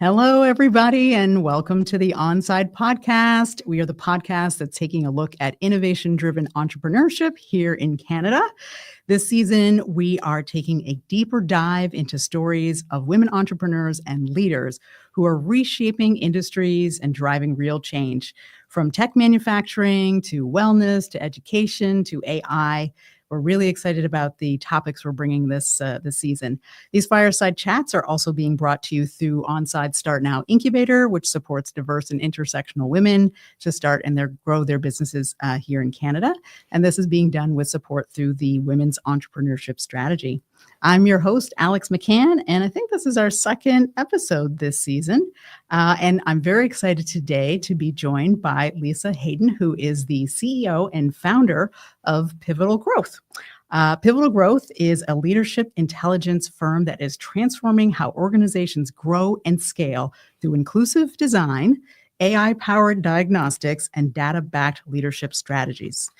Hello, everybody, and welcome to the Onside Podcast. We are the podcast that's taking a look at innovation-driven entrepreneurship here in Canada. This season, we are taking a deeper dive into stories of women entrepreneurs and leaders who are reshaping industries and driving real change. From tech manufacturing to wellness to education to AI, we're really excited about the topics we're bringing this season. These fireside chats are also being brought to you through Onside Start Now Innovator, which supports diverse and intersectional women to start and grow their businesses here in Canada. And this is being done with support through the Women's Entrepreneurship Strategy. I'm your host, Alex McCann, and I think this is our second episode this season. And I'm very excited today to be joined by Lisa Haydon, who is the CEO and founder of Pivotal Growth. Pivotal Growth is a leadership intelligence firm that is transforming how organizations grow and scale through inclusive design, AI-powered diagnostics, and data-backed leadership strategies.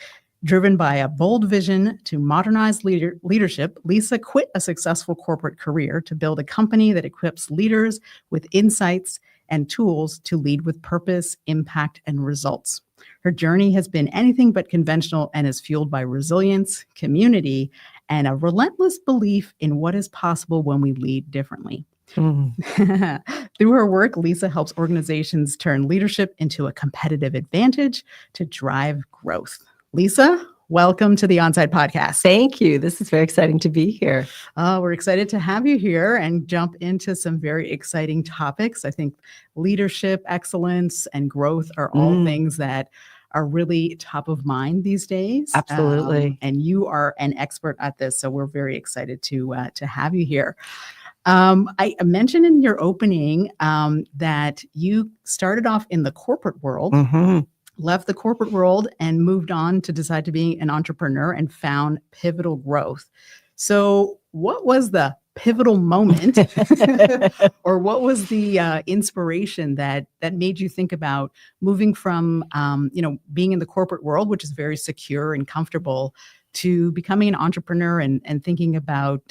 Driven by a bold vision to modernize leadership, Lisa quit a successful corporate career to build a company that equips leaders with insights and tools to lead with purpose, impact, and results. Her journey has been anything but conventional and is fueled by resilience, community, and a relentless belief in what is possible when we lead differently. Through her work, Lisa helps organizations turn leadership into a competitive advantage to drive growth. Lisa, welcome to the Onside Podcast. Thank you. This is very exciting to be here. We're excited to have you here and jump into some very exciting topics. I think leadership, excellence, and growth are all things that are really top of mind these days. Absolutely. And you are an expert at this, so we're very excited to have you here. I mentioned in your opening that you started off in the corporate world. Left the corporate world and moved on to decide to be an entrepreneur and found Pivotal Growth. So what was the pivotal moment or what was the inspiration that made you think about moving from, being in the corporate world, which is very secure and comfortable, to becoming an entrepreneur and thinking about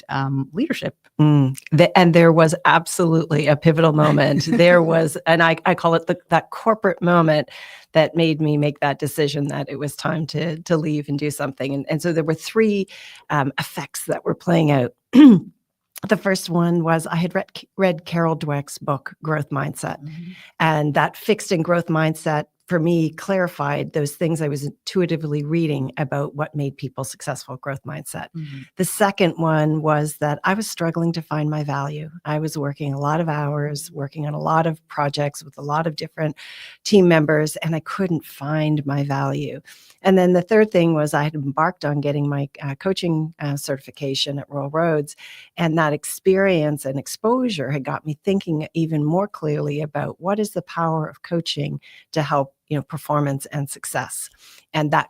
leadership? And there was absolutely a pivotal moment. There was, and I call it that corporate moment that made me make that decision that it was time to leave and do something. And so there were three effects that were playing out. The first one was I had read Carol Dweck's book, Growth Mindset. And that fixed and growth mindset for me clarified those things I was intuitively reading about what made people successful, growth mindset. The second one was that I was struggling to find my value. I was working a lot of hours, working on a lot of projects with a lot of different team members, and I couldn't find my value. And then the third thing was I had embarked on getting my coaching certification at Royal Roads, and that experience and exposure had got me thinking even more clearly about what is the power of coaching to help performance and success. And that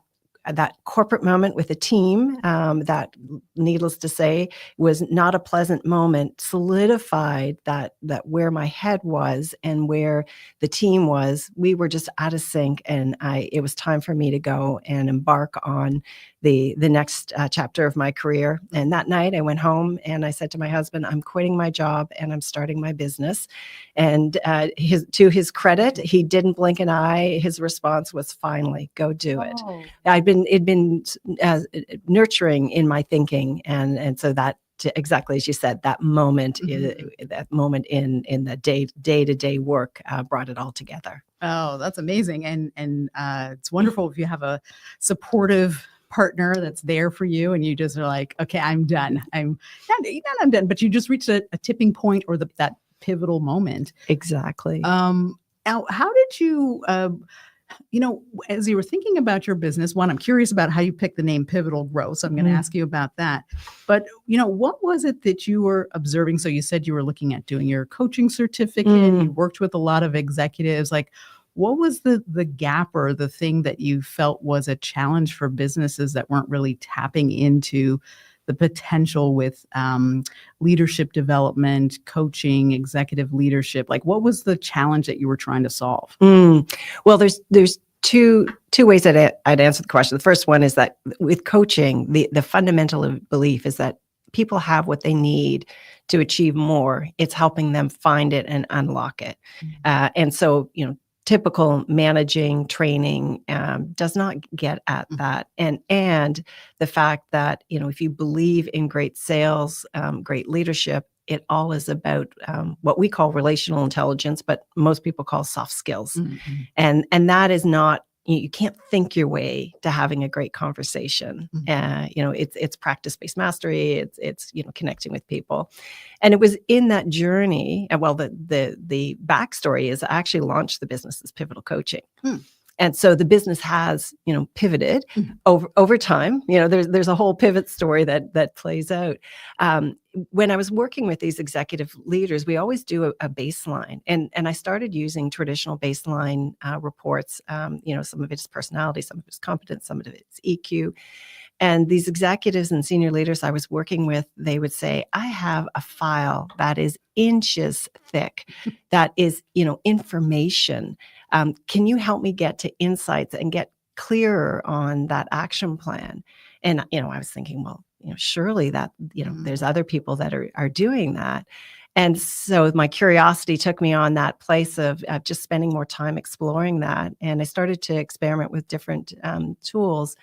corporate moment with a team, that, needless to say, was not a pleasant moment, solidified that where my head was and where the team was, we were just out of sync, and it was time for me to go and embark on the next chapter of my career. And that night I went home and I said to my husband, I'm quitting my job and I'm starting my business. And to his credit, he didn't blink an eye. His response was, finally, go do it. It'd been nurturing in my thinking. And so that, exactly as you said, that moment, in the day-to-day work brought it all together. Oh, that's amazing. And it's wonderful if you have a supportive partner that's there for you and you just are like, okay, I'm done. I'm done, but you just reached a tipping point or that pivotal moment. Exactly. Now, how did you, as you were thinking about your business, one, I'm curious about how you picked the name Pivotal Growth. So I'm going to ask you about that. But, what was it that you were observing? So you said you were looking at doing your coaching certificate. You worked with a lot of executives. Like, what was the gap or the thing that you felt was a challenge for businesses that weren't really tapping into the potential with leadership development, coaching, executive leadership? Like, what was the challenge that you were trying to solve? Well, there's two ways that I'd answer the question. The first one is that with coaching, the fundamental belief is that people have what they need to achieve more, it's helping them find it and unlock it. And so, typical managing training does not get at that. And the fact that, if you believe in great sales, great leadership, it all is about what we call relational intelligence, but most people call soft skills. And that is not, you can't think your way to having a great conversation. It's practice-based mastery. It's connecting with people. And it was in that journey, and well, the backstory is I actually launched the business as Pivotal Coaching. And so the business has, pivoted over time. There's a whole pivot story that plays out. When I was working with these executive leaders, we always do a baseline, and I started using traditional baseline reports. Some of it is personality, some of it is competence, some of it is EQ. And these executives and senior leaders I was working with, they would say, I have a file that is inches thick, that is, information. Can you help me get to insights and get clearer on that action plan? And, I was thinking, well, surely that, there's other people that are doing that. And so my curiosity took me on that place of just spending more time exploring that. And I started to experiment with different tools.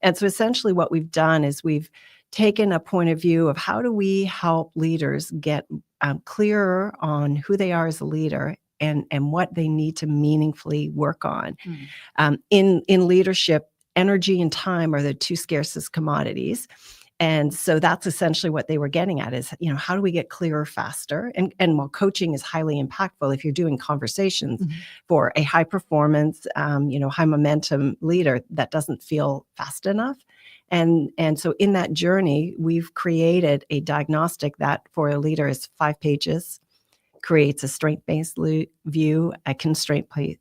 And so essentially what we've done is we've taken a point of view of how do we help leaders get clearer on who they are as a leader and what they need to meaningfully work on. In leadership, energy and time are the two scarcest commodities. And so that's essentially what they were getting at is, how do we get clearer faster? And while coaching is highly impactful, if you're doing conversations for a high performance, high momentum leader, that doesn't feel fast enough. And so in that journey, we've created a diagnostic that for a leader is 5 pages, creates a strength-based view, a constraint-based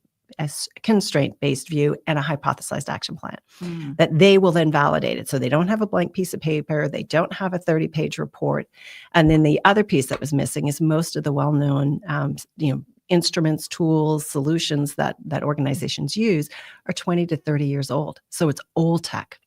view, and a hypothesized action plan that they will then validate it. So they don't have a blank piece of paper. They don't have a 30-page report. And then the other piece that was missing is most of the well-known, instruments, tools, solutions that organizations use are 20 to 30 years old. So it's old tech.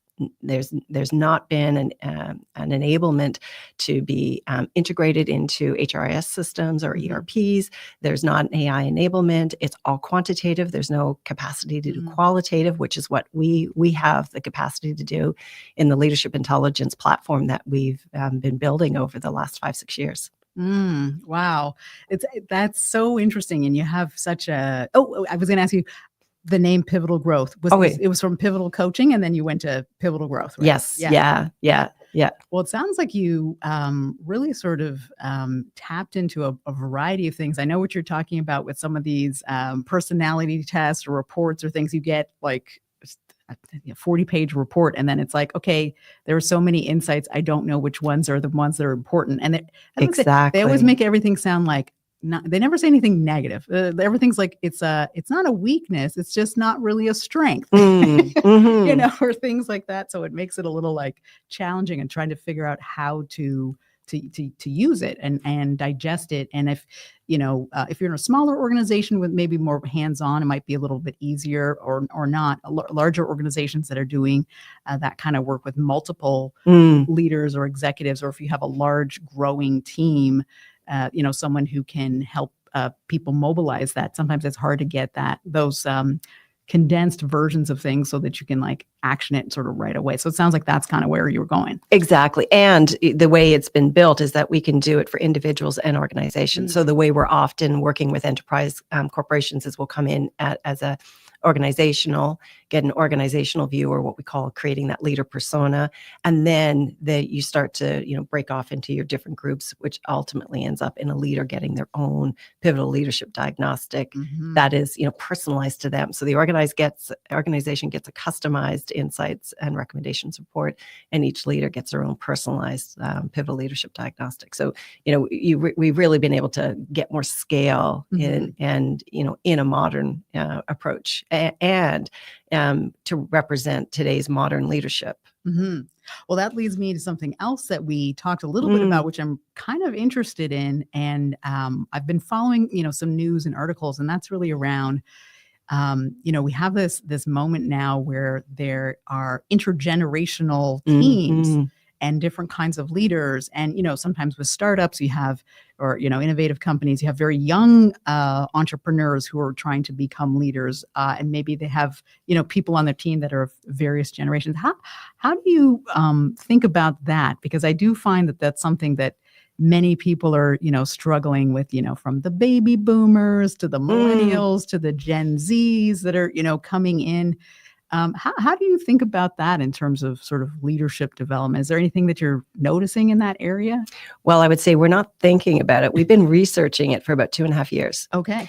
There's not been an enablement to be integrated into HRIS systems or ERPs. There's not an AI enablement. It's all quantitative. There's no capacity to do qualitative, which is what we have the capacity to do in the leadership intelligence platform that we've been building over the last 5-6 years. Wow. That's so interesting. And you have such I was going to ask you, the name Pivotal Growth it was from Pivotal Coaching, and then you went to Pivotal Growth, right? Yes. Yeah. Well, it sounds like you really sort of tapped into a variety of things. I know what you're talking about with some of these personality tests or reports or things. You get like a 40-page report, and then it's like, okay, there are so many insights. I don't know which ones are the ones that are important. And exactly, they always make everything sound like, they never say anything negative. Everything's like it's not a weakness. It's just not really a strength, or things like that. So it makes it a little like challenging and trying to figure out how to use it and digest it. And if you're in a smaller organization with maybe more hands-on, it might be a little bit easier or not. Larger organizations that are doing that kind of work with multiple leaders or executives, or if you have a large growing team. Someone who can help people mobilize that. Sometimes it's hard to get those condensed versions of things so that you can like action it sort of right away. So it sounds like that's kind of where you were going. Exactly. And the way it's been built is that we can do it for individuals and organizations. So the way we're often working with enterprise corporations is we'll come in as a get an organizational view, or what we call creating that leader persona. And then you start to, break off into your different groups, which ultimately ends up in a leader getting their own pivotal leadership diagnostic that is, personalized to them. So the organization gets a customized insights and recommendations report, and each leader gets their own personalized pivotal leadership diagnostic. So, we've really been able to get more scale in a modern approach. And to represent today's modern leadership. Well, that leads me to something else that we talked a little bit about, which I'm kind of interested in. And I've been following, some news and articles, and that's really around, we have this moment now where there are intergenerational teams. and different kinds of leaders. And, sometimes with startups, you have, or, innovative companies, you have very young entrepreneurs who are trying to become leaders. And maybe they have, people on their team that are of various generations. How do you think about that? Because I do find that that's something that many people are, struggling with, from the baby boomers to the millennials to the Gen Zs that are, coming in. How do you think about that in terms of sort of leadership development? Is there anything that you're noticing in that area? Well, I would say we're not thinking about it. We've been researching it for about 2.5 years. Okay.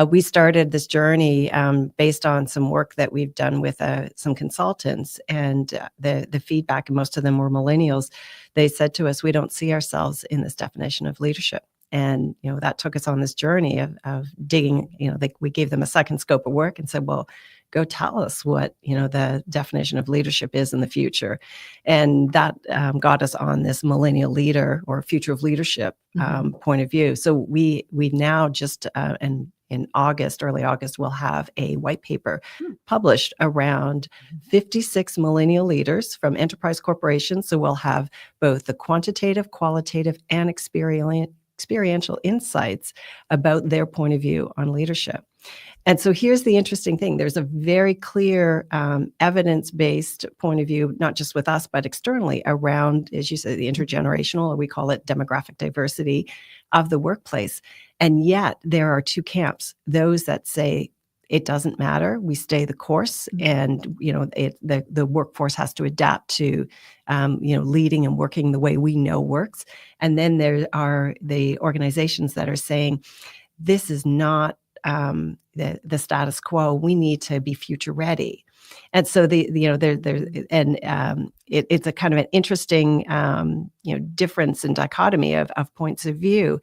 We started this journey based on some work that we've done with some consultants, and the feedback, and most of them were millennials. They said to us, we don't see ourselves in this definition of leadership. And, that took us on this journey of digging, we gave them a second scope of work and said, well, go tell us what, the definition of leadership is in the future. And that got us on this millennial leader or future of leadership point of view. So we now just, in August, early August, we'll have a white paper published around 56 millennial leaders from enterprise corporations. So we'll have both the quantitative, qualitative, and experiential insights about their point of view on leadership. And so here's the interesting thing. There's a very clear evidence-based point of view, not just with us, but externally around, as you said, the intergenerational, or we call it demographic diversity of the workplace. And yet there are two camps, those that say it doesn't matter, we stay the course, and the workforce has to adapt to leading and working the way we know works. And then there are the organizations that are saying this is not the status quo. We need to be future ready. And so it's a kind of an interesting difference and dichotomy of points of view.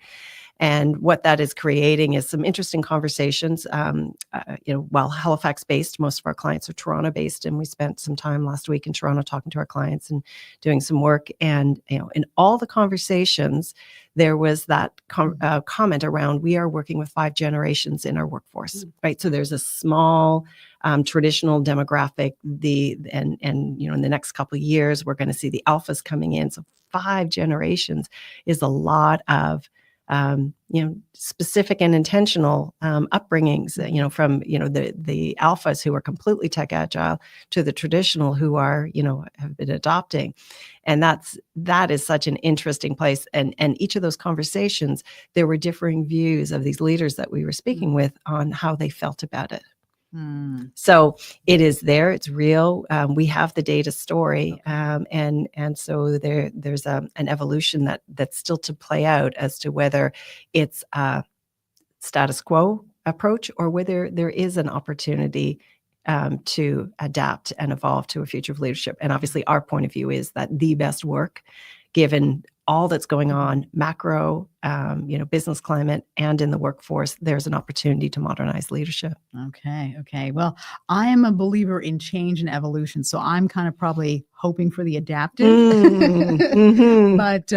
And what that is creating is some interesting conversations. While Halifax-based, most of our clients are Toronto-based, and we spent some time last week in Toronto talking to our clients and doing some work. And in all the conversations, there was that comment around, we are working with 5 generations in our workforce, right? So there's a small traditional demographic. In the next couple of years, we're going to see the alphas coming in. So 5 generations is a lot of specific and intentional upbringings, from, the alphas who are completely tech agile to the traditional who are, have been adopting. And that is such an interesting place. And each of those conversations, there were differing views of these leaders that we were speaking with on how they felt about it. So it is there, it's real. We have the data story, and so there's an evolution that's still to play out as to whether it's a status quo approach or whether there is an opportunity to adapt and evolve to a future of leadership. And obviously, our point of view is that the best work, given all that's going on, macro, business climate, and in the workforce, there's an opportunity to modernize leadership. Okay. Well, I am a believer in change and evolution, so I'm kind of probably hoping for the adaptive. But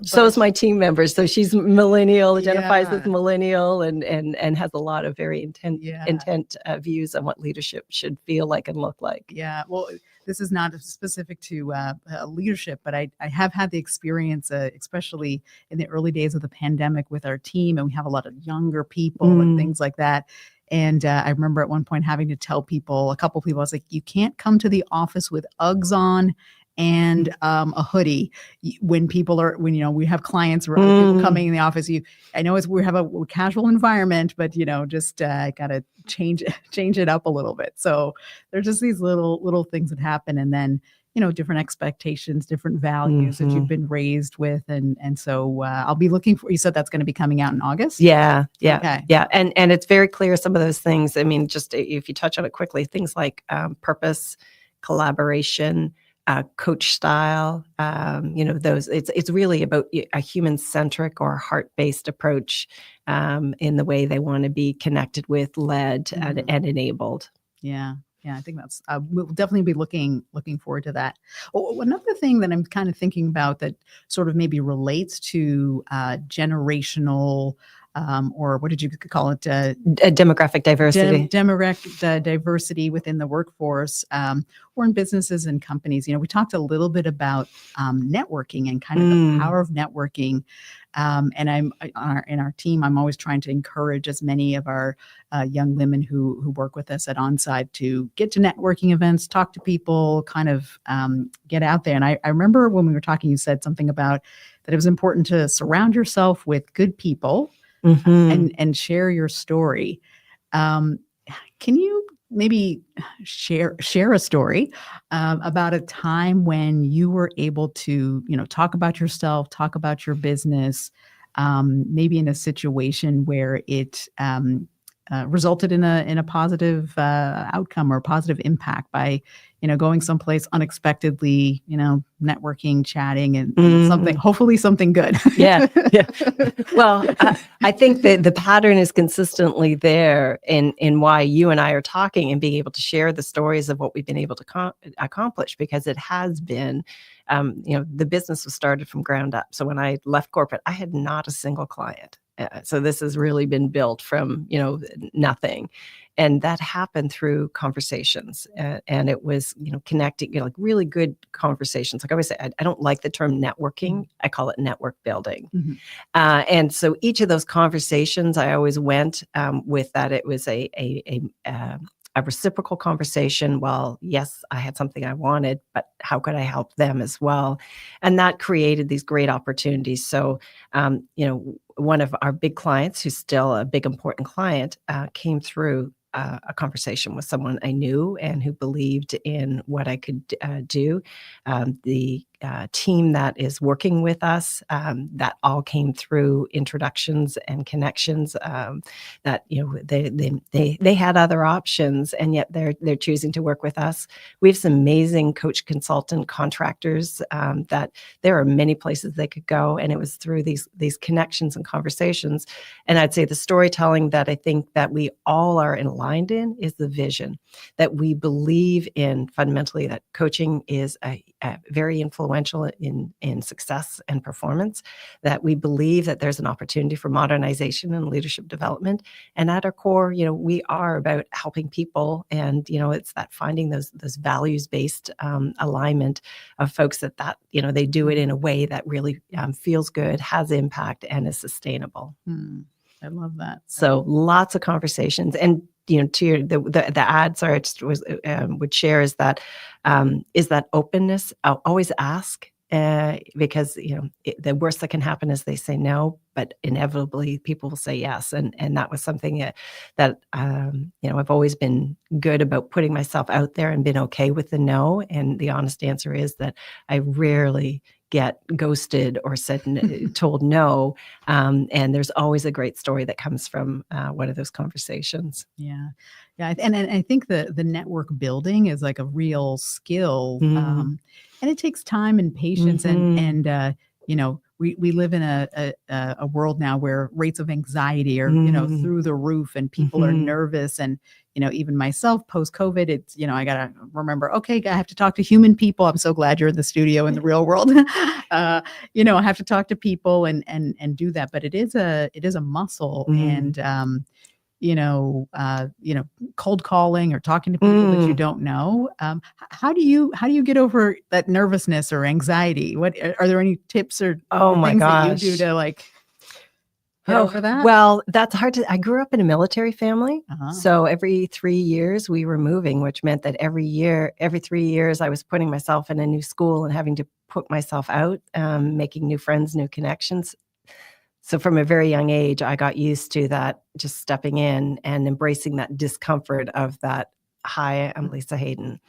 so is my team member. So she's millennial, identifies as millennial, and has a lot of very intent views on what leadership should feel like and look like. Yeah. Well, this is not specific to leadership, but I have had the experience, especially in the early days of the pandemic with our team, and we have a lot of younger people and things like that. And I remember at one point having to tell a couple people, I was like, you can't come to the office with Uggs on and a hoodie when we have clients or other people coming in the office. I know we have a casual environment, but just gotta change it up a little bit. So there's just these little things that happen, and then different expectations, different values that you've been raised with, and so I'll be looking for. You said that's going to be coming out in August. Yeah. Okay. Yeah, and it's very clear some of those things. I mean, just if you touch on it quickly, things like purpose, collaboration, coach style, those. It's really about a human-centric or heart-based approach in the way they want to be connected with, led, and enabled. Yeah, I think that's. We'll definitely be looking forward to that. Another thing that I'm kind of thinking about that sort of maybe relates to generational or what did you call it? Demographic diversity. Demographic diversity within the workforce, or in businesses and companies. We talked a little bit about networking and kind of the power of networking. And in our team, I'm always trying to encourage as many of our young women who work with us at Onside to get to networking events, talk to people, kind of get out there. And I remember when we were talking, you said something about that it was important to surround yourself with good people and share your story. Can you maybe share a story about a time when you were able to, talk about yourself, talk about your business, maybe in a situation where it resulted in a positive outcome or positive impact by, going someplace unexpectedly, networking, chatting, and something, hopefully something good. Yeah. Well, I think that the pattern is consistently there in why you and I are talking and being able to share the stories of what we've been able to accomplish, because it has been, the business was started from ground up. So when I left corporate, I had not a single client. So this has really been built from, nothing. And that happened through conversations. And it was, connecting, like really good conversations. Like I always say, I don't like the term networking. I call it network building. And so each of those conversations, I always went with that. It was a reciprocal conversation. Well, yes, I had something I wanted, but how could I help them as well? And that created these great opportunities. So, one of our big clients, who's still a big, important client, came through a conversation with someone I knew and who believed in what I could do. The team that is working with us, that all came through introductions and connections. That they had other options, and yet they're choosing to work with us. We have some amazing coach, consultant, contractors that there are many places they could go, and it was through these connections and conversations. And I'd say the storytelling that I think that we all are aligned in is the vision that we believe in fundamentally, that coaching is a very influential in success and performance, that we believe that there's an opportunity for modernization and leadership development. And at our core, we are about helping people, and it's that finding those values-based alignment of folks that they do it in a way that really feels good, has impact, and is sustainable. I love that. So lots of conversations. And to the ad, sorry, I just would share is that openness. I'll always ask, because the worst that can happen is they say no, but inevitably people will say yes. And that was something that I've always been good about putting myself out there and been okay with the no. And the honest answer is that I rarely get ghosted or told no. And there's always a great story that comes from one of those conversations. Yeah. And I think the network building is like a real skill. And it takes time and patience. And we live in a world now where rates of anxiety are, through the roof, and people are nervous. And, even myself post-COVID, it's, I got to remember, okay, I have to talk to human people. I'm so glad you're in the studio in the real world. I have to talk to people and do that. But it is a muscle. And, cold calling or talking to people that you don't know. How do you get over that nervousness or anxiety? What are there any tips or things that you do to get over that? Well, that's hard to. I grew up in a military family, so every 3 years we were moving, which meant that every 3 years, I was putting myself in a new school and having to put myself out, making new friends, new connections. So from a very young age, I got used to that, just stepping in and embracing that discomfort of that. Hi, I'm Lisa Haydon,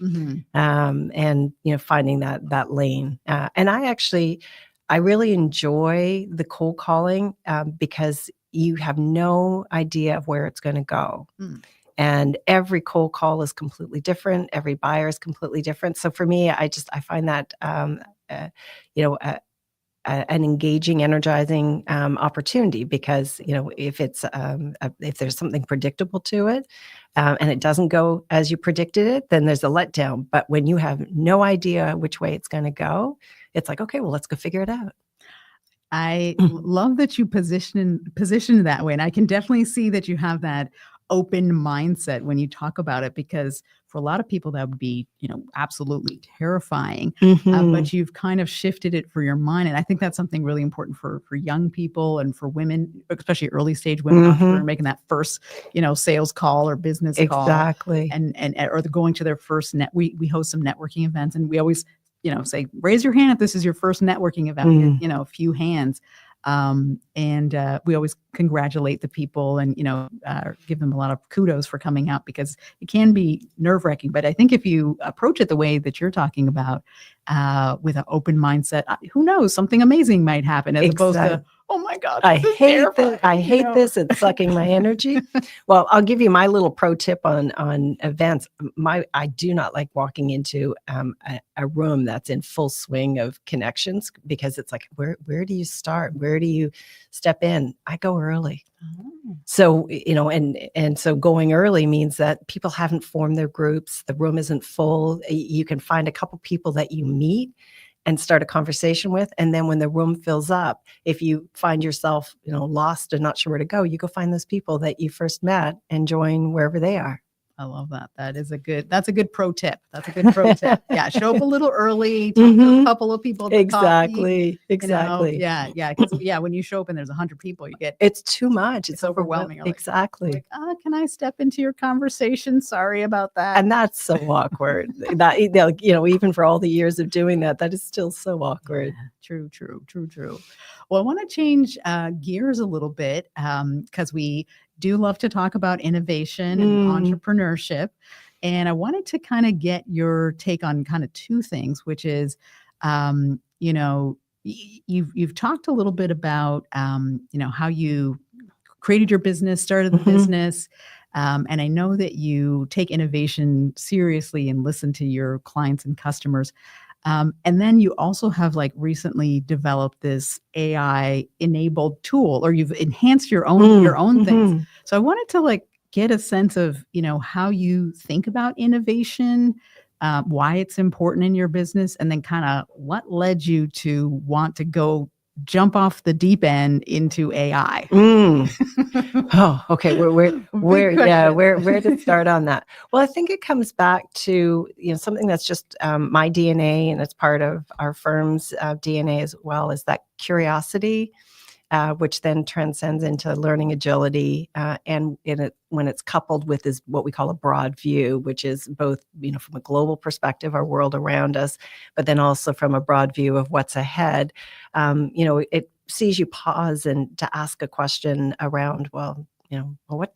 and finding that lane. And I really enjoy the cold calling because you have no idea of where it's going to go. And every cold call is completely different. Every buyer is completely different. So for me, I find that an engaging, energizing opportunity, because if there's something predictable to it and it doesn't go as you predicted it, then there's a letdown. But when you have no idea which way it's going to go, it's like, okay, well, let's go figure it out. I love that you position it that way. And I can definitely see that you have that open mindset when you talk about it, because for a lot of people that would be, absolutely terrifying. Mhm. But you've kind of shifted it for your mind. And I think that's something really important for young people and for women, especially early stage women entrepreneurs Mhm. making that first, sales call or business call, Exactly. and or they're going to their first we host some networking events, and we always say, raise your hand if this is your first networking event. We Mm. get, a few hands. And we always congratulate the people and, give them a lot of kudos for coming out, because it can be nerve wracking. But I think if you approach it the way that you're talking about, with an open mindset, who knows, something amazing might happen, as opposed to, Exactly. oh my gosh, I this is hate this. I terrifying, hate this. It's sucking my energy. Well, I'll give you my little pro tip on events. I do not like walking into a room that's in full swing of connections, because it's like, where do you start? Where do you step in? I go early. Oh, So, and so going early means that people haven't formed their groups. The room isn't full. You can find a couple people that you meet and start a conversation with. And then when the room fills up, if you find yourself, lost and not sure where to go, you go find those people that you first met and join wherever they are. I love that. That's a good pro tip. That's a good pro tip. Yeah. Show up a little early, talk to a Mhm. couple of people at the coffee, Exactly. yeah. Cause when you show up and there's 100 people, It's too much. it's It's overwhelming. overwhelming. You're Exactly. like, can I step into your conversation? Sorry about that. And that's so awkward. That, even for all the years of doing that, that is still so awkward. Yeah, true. Well, I want to change gears a little bit, because we do love to talk about innovation and Mm. entrepreneurship. And I wanted to kind of get your take on kind of two things, which is, you've talked a little bit about, how you created your business, started the Mhm. business. And I know that you take innovation seriously and listen to your clients and customers. And then you also have recently developed this AI enabled tool, or you've enhanced your own things. Mhm. So I wanted to get a sense of, how you think about innovation, why it's important in your business, and then kind of what led you to want to go jump off the deep end into AI. Mm. Oh, okay. Big Yeah, question. where to start on that? Well, I think it comes back to, something that's just my DNA, and it's part of our firm's DNA as well, is that curiosity, which then transcends into learning agility, and when it's coupled with is what we call a broad view, which is both, from a global perspective, our world around us, but then also from a broad view of what's ahead. It sees you pause and to ask a question around, well, what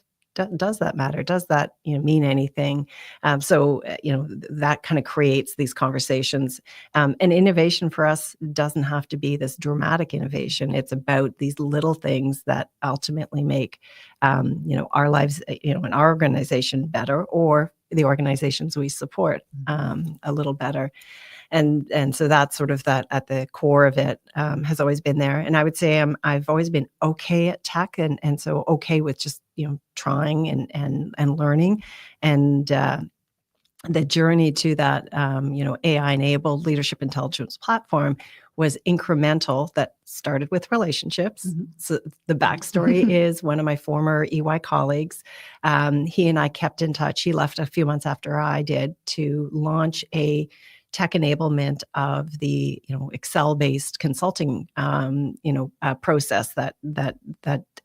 does that matter? Does that mean anything? That kind of creates these conversations. And innovation for us doesn't have to be this dramatic innovation. It's about these little things that ultimately make, our lives, and our organization better, or the organizations we support a little better. And so that's sort of that at the core of it, has always been there. And I would say I've always been okay at tech, and so okay with just trying and learning, and the journey to that, AI-enabled leadership intelligence platform was incremental. That started with relationships. Mhm. So the backstory is one of my former EY colleagues. He and I kept in touch. He left a few months after I did to launch a tech enablement of the Excel-based consulting process that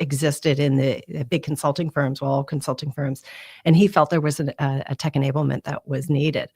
existed in the big consulting firms, all consulting firms, and he felt there was a tech enablement that was needed.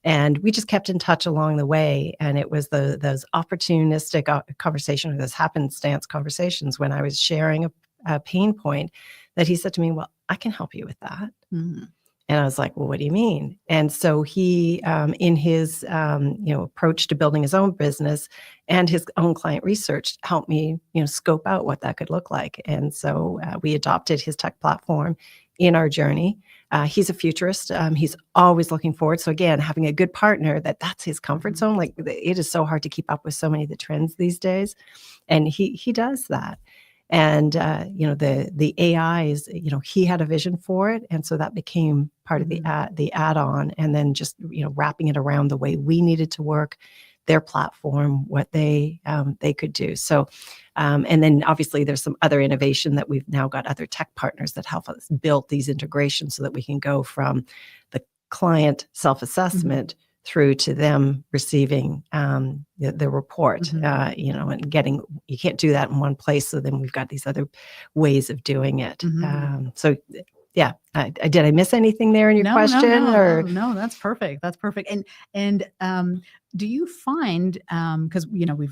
And we just kept in touch along the way. And it was those opportunistic conversations, those happenstance conversations, when I was sharing a pain point, that he said to me, well, I can help you with that. Mhm. And I was like, well, what do you mean? And so he, in his, approach to building his own business and his own client research, helped me, scope out what that could look like. And so we adopted his tech platform in our journey. He's a futurist. He's always looking forward. So again, having a good partner that's his comfort zone. Like, it is so hard to keep up with so many of the trends these days, and he does that. And the AI is, he had a vision for it, and so that became part of the add-on, and then just wrapping it around the way we needed to work, their platform, what they could do. So, and then obviously there's some other innovation that we've now got other tech partners that help us build these integrations so that we can go from the client self-assessment through to them receiving the report, and getting, you can't do that in one place. So then we've got these other ways of doing it. So yeah, did I miss anything there in your question? No, that's perfect. That's perfect. And do you find, because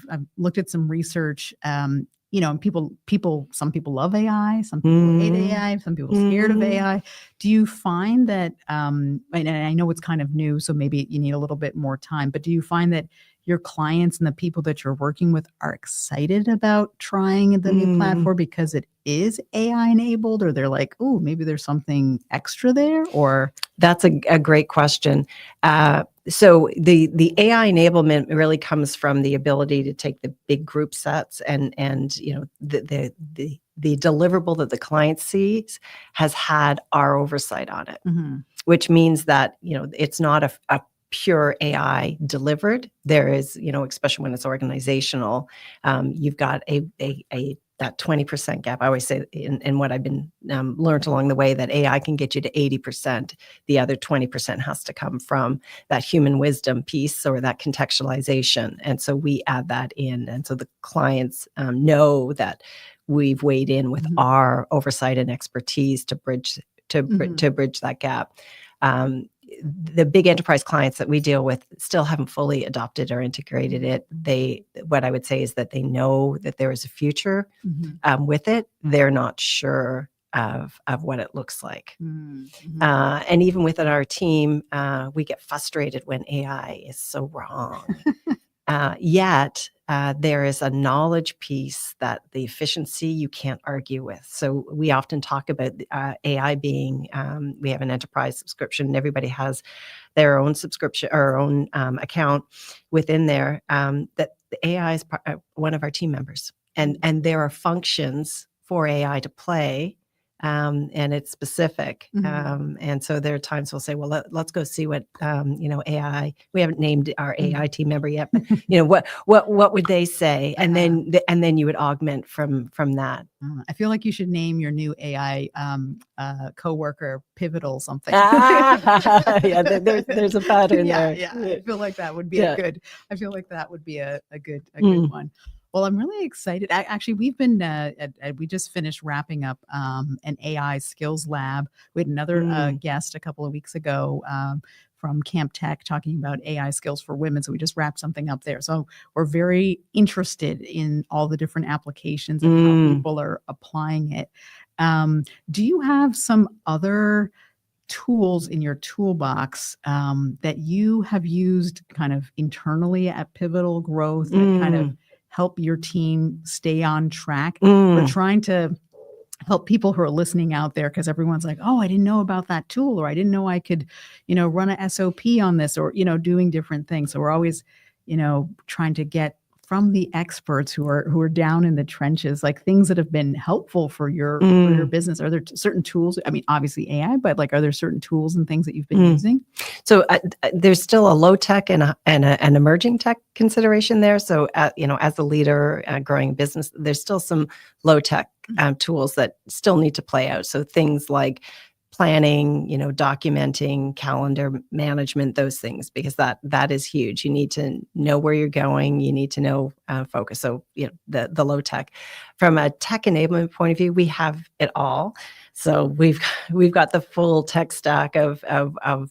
I've looked at some research, and some people love AI, some people hate AI, some people scared of AI. Do you find that, and I know it's kind of new, so maybe you need a little bit more time, but do you find that your clients and the people that you're working with are excited about trying the new platform because it is AI enabled, or they're like, oh, maybe there's something extra there? Or that's a great question. So the AI enablement really comes from the ability to take the big group sets and the deliverable that the client sees has had our oversight on it, which means that it's not a pure AI delivered. There is, especially when it's organizational, you've got that 20% gap. I always say in what I've been learned along the way, that AI can get you to 80%. The other 20% has to come from that human wisdom piece or that contextualization. And so we add that in. And so the clients know that we've weighed in with our oversight and expertise to bridge that gap. The big enterprise clients that we deal with still haven't fully adopted or integrated it. What I would say is that they know that there is a future with it. They're not sure of what it looks like. And even within our team, we get frustrated when AI is so wrong. Yet there is a knowledge piece that the efficiency you can't argue with. So we often talk about AI being, we have an enterprise subscription, and everybody has their own subscription or own account within there, that the AI is one of our team members. And there are functions for AI to play. And it's specific. And so there are times we'll say, well, let's go see what, AI, we haven't named our AI team member yet, but, what would they say? And then you would augment from that. I feel like you should name your new AI coworker Pivotal something. Yeah, there's a pattern there. Yeah. I feel like that would be a good one. Well, I'm really excited. Actually, we've been, we just finished wrapping up an AI skills lab. We had another guest a couple of weeks ago from Camp Tech talking about AI skills for women. So we just wrapped something up there. So we're very interested in all the different applications and how people are applying it. Do you have some other tools in your toolbox that you have used kind of internally at Pivotal Growth that kind of help your team stay on track? We're trying to help people who are listening out there, because everyone's like, oh, I didn't know about that tool, or I didn't know I could, run a SOP on this, or, doing different things. So we're always, trying to get from the experts who are down in the trenches, like things that have been helpful for your business. Are there certain tools? I mean, obviously AI, but like, are there certain tools and things that you've been using? So there's still a low tech and an emerging tech consideration there. So, as a leader growing a business, there's still some low tech tools that still need to play out. So things like planning, documenting, calendar management, those things, because that is huge. You need to know where you're going. You need to know focus. So, the low tech. From a tech enablement point of view, we have it all. So we've got the full tech stack of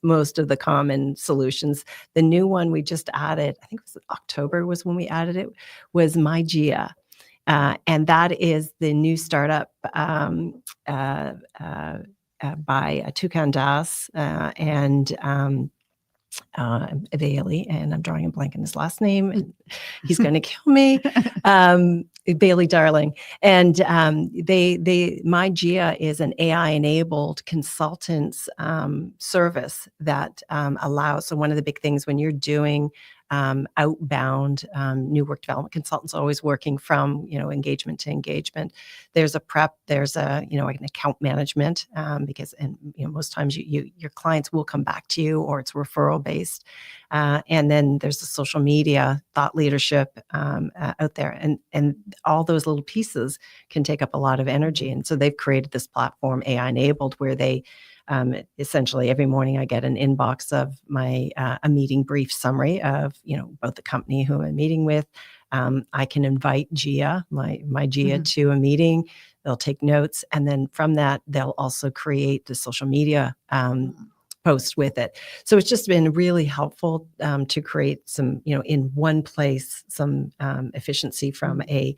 most of the common solutions. The new one we just added, I think it was October was when we added it, was MyGia. And that is the new startup by Toucan Das and Bailey, and I'm drawing a blank in his last name, and he's going to kill me. Bailey Darling, and MyGia is an AI-enabled consultants service that allows. So one of the big things when you're doing outbound new work development consultants, always working from engagement to engagement. There's a prep, there's a an account management, because most times your clients will come back to you, or it's referral based. And then there's the social media, thought leadership out there, and all those little pieces can take up a lot of energy. And so they've created this platform, AI enabled, where they essentially every morning I get an inbox of my a meeting brief summary of about the company who I'm meeting with. I can invite Gia, my Gia, to a meeting. They'll take notes, and then from that they'll also create the social media post with it. So it's just been really helpful to create some in one place some efficiency from a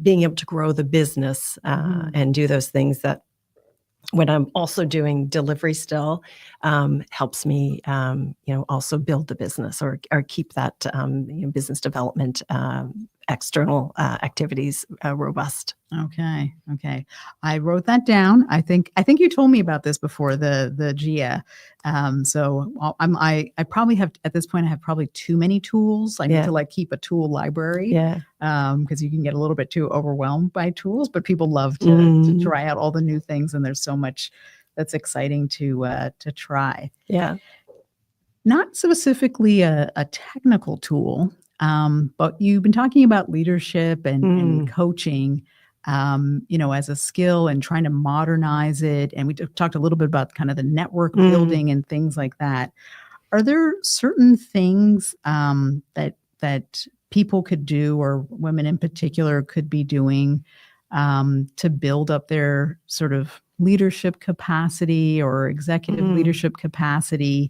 being able to grow the business and do those things that, when I'm also doing delivery still, helps me, also build the business or keep that business development external activities robust. Okay. I wrote that down. I think you told me about this before, the GIA. So I probably have, at this point, I have probably too many tools. I need to keep a tool library. Yeah. Because you can get a little bit too overwhelmed by tools, but people love to try out all the new things, and there's so much that's exciting to try. Yeah. Not specifically a technical tool, but you've been talking about leadership and coaching, as a skill and trying to modernize it. And we talked a little bit about kind of the network building and things like that. Are there certain things that people could do, or women in particular could be doing, to build up their sort of leadership capacity or executive leadership capacity?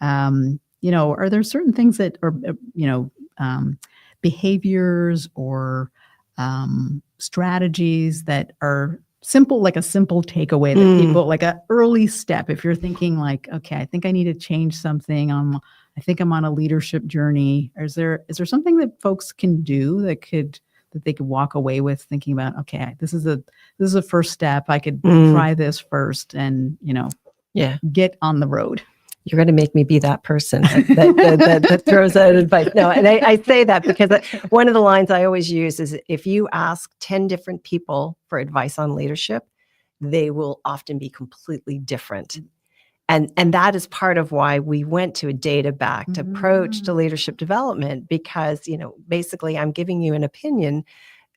Are there certain things that are, behaviors or strategies that are simple, like a simple takeaway that people, like an early step, if you're thinking like, okay, I think I need to change something, I think I'm on a leadership journey. Is there something that folks can do that they could walk away with thinking about, okay, this is a first step. I could try this first and, get on the road. You're going to make me be that person that throws out advice. No, and I say that because one of the lines I always use is, if you ask 10 different people for advice on leadership, they will often be completely different. And that is part of why we went to a data-backed approach to leadership development, because, basically I'm giving you an opinion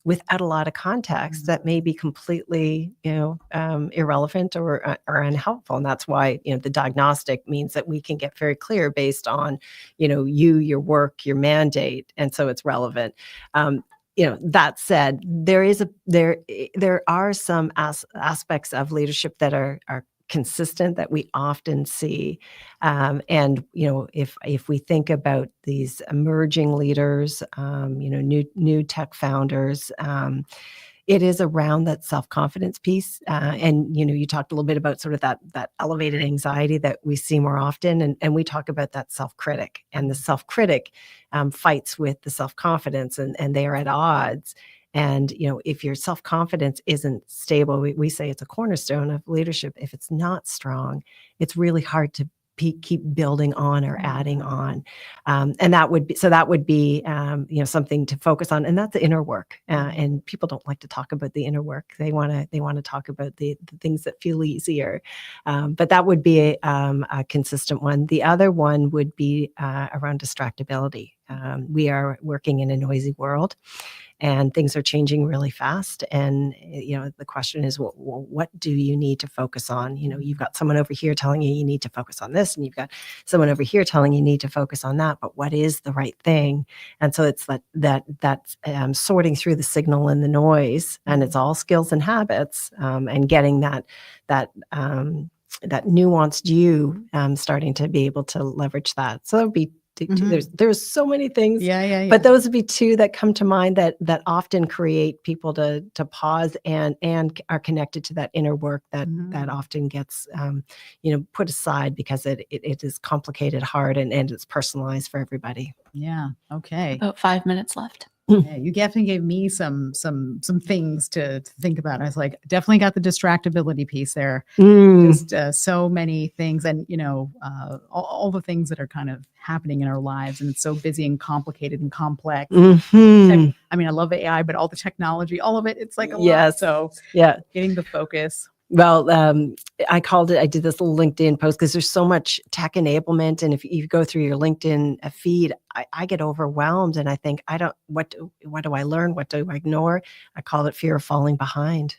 without a lot of context that may be completely, irrelevant or unhelpful. And that's why, the diagnostic means that we can get very clear based on, your work, your mandate. And so it's relevant. That said, there are some aspects of leadership that are consistent that we often see. And, if we think about these emerging leaders, new tech founders, it is around that self-confidence piece. And, you talked a little bit about sort of that elevated anxiety that we see more often. And we talk about that self-critic, and the self-critic fights with the self-confidence, and they are at odds. And, if your self-confidence isn't stable, we say it's a cornerstone of leadership. If it's not strong, it's really hard to keep building on or adding on. And that would be something to focus on. And that's the inner work. And people don't like to talk about the inner work. They want to talk about the things that feel easier. But that would be a consistent one. The other one would be around distractibility. We are working in a noisy world, and things are changing really fast. And, the question is, well, what do you need to focus on? You've got someone over here telling you need to focus on this, and you've got someone over here telling you need to focus on that, but what is the right thing? And so it's that sorting through the signal and the noise, and it's all skills and habits, and getting that nuanced you, starting to be able to leverage that. So that would be there's so many things, but those would be two that come to mind that often create people to pause and are connected to that inner work that often gets put aside because it is complicated, hard, and it's personalized for everybody. Yeah. Okay. About 5 minutes left. Yeah, you definitely gave me some things to think about. I was like, definitely got the distractibility piece there. Just so many things, and all the things that are kind of happening in our lives, and it's so busy and complicated and complex. Mhm. I mean, I love AI, but all the technology, all of it, it's like a lot. Yes. So Yeah. getting the focus. Well, I did this little LinkedIn post because there's so much tech enablement. And if you go through your LinkedIn feed, I get overwhelmed and I think, what do I learn? What do I ignore? I call it fear of falling behind.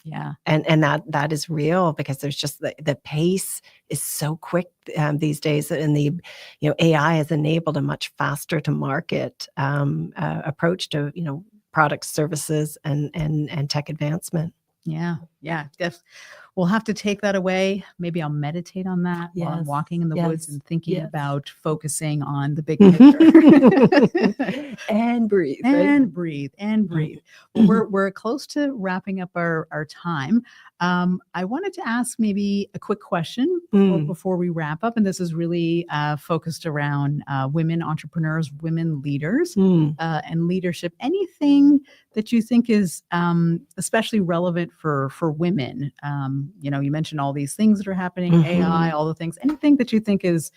Yeah. And that is real because there's just the pace is so quick these days. And AI has enabled a much faster to market approach to, products, services, and tech advancement. Yeah. We'll have to take that away. Maybe I'll meditate on that while I'm walking in the woods and thinking about focusing on the big picture. And breathe. And breathe. Well, we're close to wrapping up our time. I wanted to ask maybe a quick question before we wrap up. And this is really focused around women entrepreneurs, women leaders, and leadership. Anything that you think is especially relevant for women? You mentioned all these things that are happening, AI, all the things. Anything that you think is,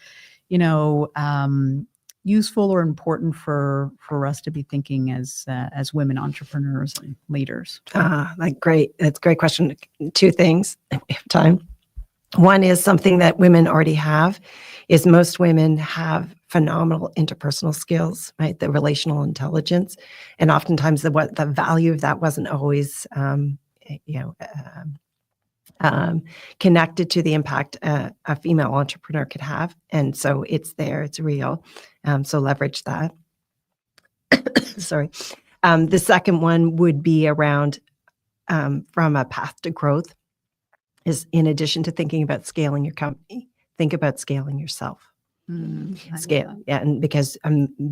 useful or important for us to be thinking as women entrepreneurs and leaders? That's a great question. Two things, if we have time. One is something that women already have, is most women have phenomenal interpersonal skills, right? The relational intelligence, and oftentimes the value of that wasn't always, connected to the impact a female entrepreneur could have, and so it's there, it's real. So leverage that. Sorry. The second one would be around from a path to growth. Is in addition to thinking about scaling your company, think about scaling yourself. Scale, yeah, and because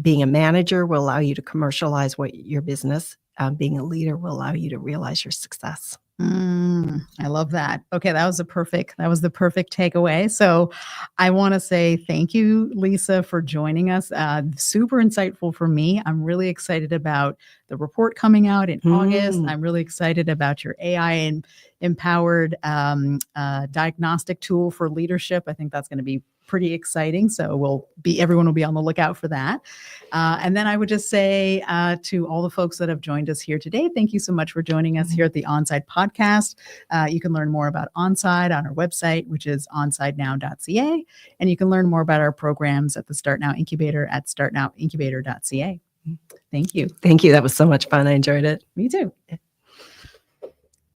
being a manager will allow you to commercialize your business. Being a leader will allow you to realize your success. I love that. Okay, that was the perfect takeaway. So I want to say thank you, Lisa, for joining us. Super insightful for me. I'm really excited about the report coming out in August. I'm really excited about your AI empowered diagnostic tool for leadership. I think that's going to be pretty exciting. So everyone will be on the lookout for that. And then I would just say to all the folks that have joined us here today, thank you so much for joining us here at the Onside podcast. You can learn more about Onside on our website, which is onsidenow.ca. And you can learn more about our programs at the Start Now Incubator at startnowincubator.ca. Thank you. Thank you. That was so much fun. I enjoyed it. Me too.